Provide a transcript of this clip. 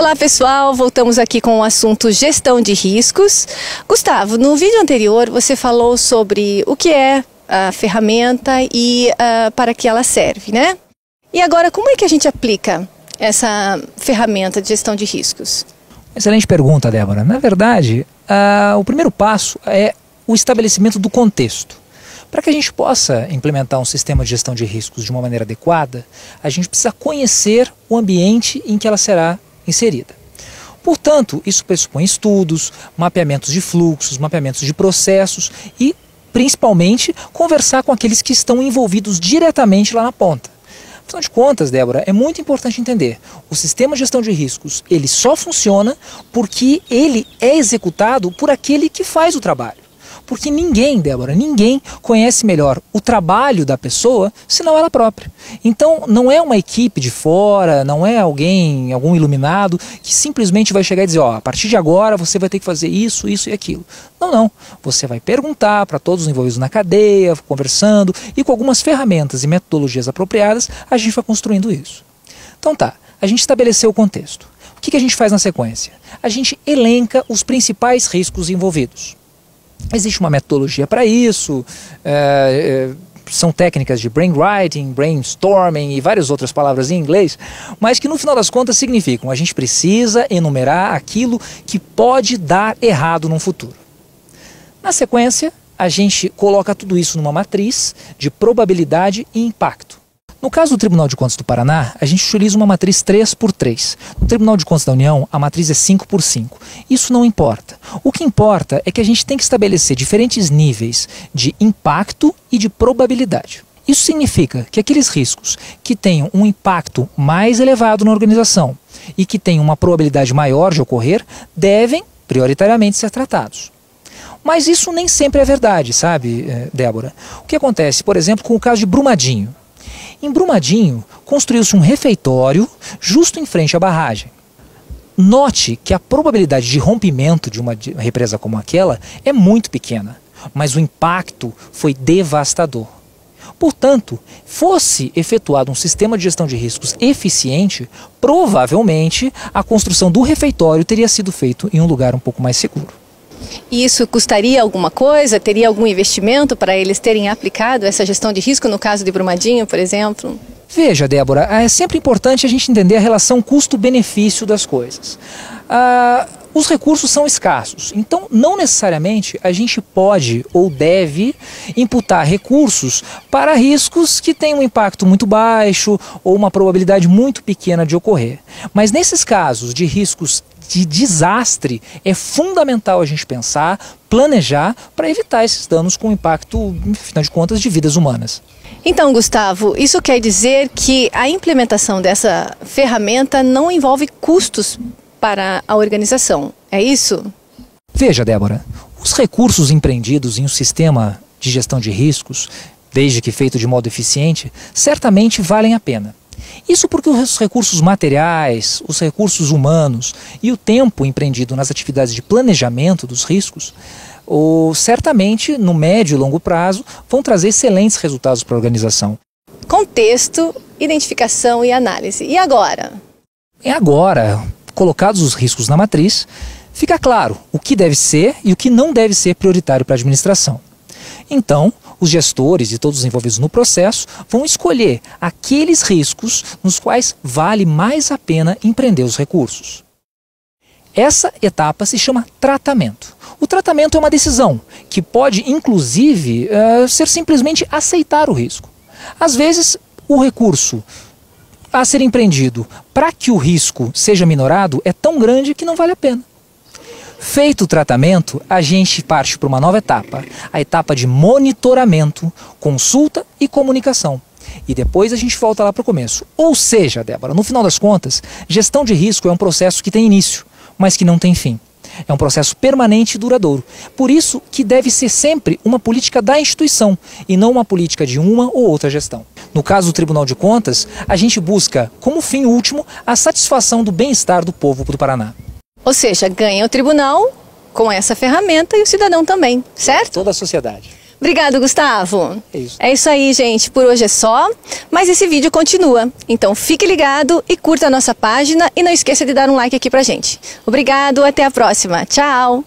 Olá pessoal, voltamos aqui com o assunto gestão de riscos. Gustavo, no vídeo anterior você falou sobre o que é a ferramenta e para que ela serve, né? E agora, como é que a gente aplica essa ferramenta de gestão de riscos? Excelente pergunta, Débora. Na verdade, o primeiro passo é o estabelecimento do contexto. Para que a gente possa implementar um sistema de gestão de riscos de uma maneira adequada, a gente precisa conhecer o ambiente em que ela será inserida. Portanto, isso pressupõe estudos, mapeamentos de fluxos, mapeamentos de processos e, principalmente, conversar com aqueles que estão envolvidos diretamente lá na ponta. Afinal de contas, Débora, é muito importante entender, o sistema de gestão de riscos, ele só funciona porque ele é executado por aquele que faz o trabalho. Porque ninguém, Débora, ninguém conhece melhor o trabalho da pessoa senão ela própria. Então não é uma equipe de fora, não é algum iluminado que simplesmente vai chegar e dizer, ó, a partir de agora você vai ter que fazer isso, isso e aquilo. Não, não. Você vai perguntar para todos os envolvidos na cadeia, conversando, e com algumas ferramentas e metodologias apropriadas, a gente vai construindo isso. Então tá, a gente estabeleceu o contexto. O que a gente faz na sequência? A gente elenca os principais riscos envolvidos. Existe uma metodologia para isso, são técnicas de brainwriting, brainstorming e várias outras palavras em inglês, mas que no final das contas significam a gente precisa enumerar aquilo que pode dar errado no futuro. Na sequência, a gente coloca tudo isso numa matriz de probabilidade e impacto. No caso do Tribunal de Contas do Paraná, a gente utiliza uma matriz 3x3. No Tribunal de Contas da União, a matriz é 5x5. Isso não importa. O que importa é que a gente tem que estabelecer diferentes níveis de impacto e de probabilidade. Isso significa que aqueles riscos que tenham um impacto mais elevado na organização e que tenham uma probabilidade maior de ocorrer, devem, prioritariamente, ser tratados. Mas isso nem sempre é verdade, sabe, Débora? O que acontece, por exemplo, com o caso de Brumadinho? Em Brumadinho, construiu-se um refeitório justo em frente à barragem. Note que a probabilidade de rompimento de uma represa como aquela é muito pequena, mas o impacto foi devastador. Portanto, fosse efetuado um sistema de gestão de riscos eficiente, provavelmente a construção do refeitório teria sido feito em um lugar um pouco mais seguro. E isso custaria alguma coisa? Teria algum investimento para eles terem aplicado essa gestão de risco no caso de Brumadinho, por exemplo? Veja, Débora, é sempre importante a gente entender a relação custo-benefício das coisas. Os recursos são escassos, então não necessariamente a gente pode ou deve imputar recursos para riscos que têm um impacto muito baixo ou uma probabilidade muito pequena de ocorrer. Mas nesses casos de riscos de desastre, é fundamental a gente pensar, planejar para evitar esses danos com impacto, afinal de contas, de vidas humanas. Então, Gustavo, isso quer dizer que a implementação dessa ferramenta não envolve custos para a organização, é isso? Veja, Débora, os recursos empreendidos em um sistema de gestão de riscos, desde que feito de modo eficiente, certamente valem a pena. Isso porque os recursos materiais, os recursos humanos e o tempo empreendido nas atividades de planejamento dos riscos, certamente, no médio e longo prazo, vão trazer excelentes resultados para a organização. Contexto, identificação e análise. E agora? Agora, colocados os riscos na matriz, fica claro o que deve ser e o que não deve ser prioritário para a administração. Então, os gestores e todos os envolvidos no processo vão escolher aqueles riscos nos quais vale mais a pena empreender os recursos. Essa etapa se chama tratamento. O tratamento é uma decisão que pode, inclusive, ser simplesmente aceitar o risco. Às vezes, o recurso a ser empreendido para que o risco seja minorado é tão grande que não vale a pena. Feito o tratamento, a gente parte para uma nova etapa, a etapa de monitoramento, consulta e comunicação. E depois a gente volta lá para o começo. Ou seja, Débora, no final das contas, gestão de risco é um processo que tem início, mas que não tem fim. É um processo permanente e duradouro. Por isso que deve ser sempre uma política da instituição e não uma política de uma ou outra gestão. No caso do Tribunal de Contas, a gente busca, como fim último, a satisfação do bem-estar do povo do Paraná. Ou seja, ganha o tribunal com essa ferramenta e o cidadão também, certo? Toda a sociedade. Obrigado, Gustavo. Isso. É isso aí, gente. Por hoje é só, mas esse vídeo continua. Então fique ligado e curta a nossa página e não esqueça de dar um like aqui pra gente. Obrigado, até a próxima. Tchau!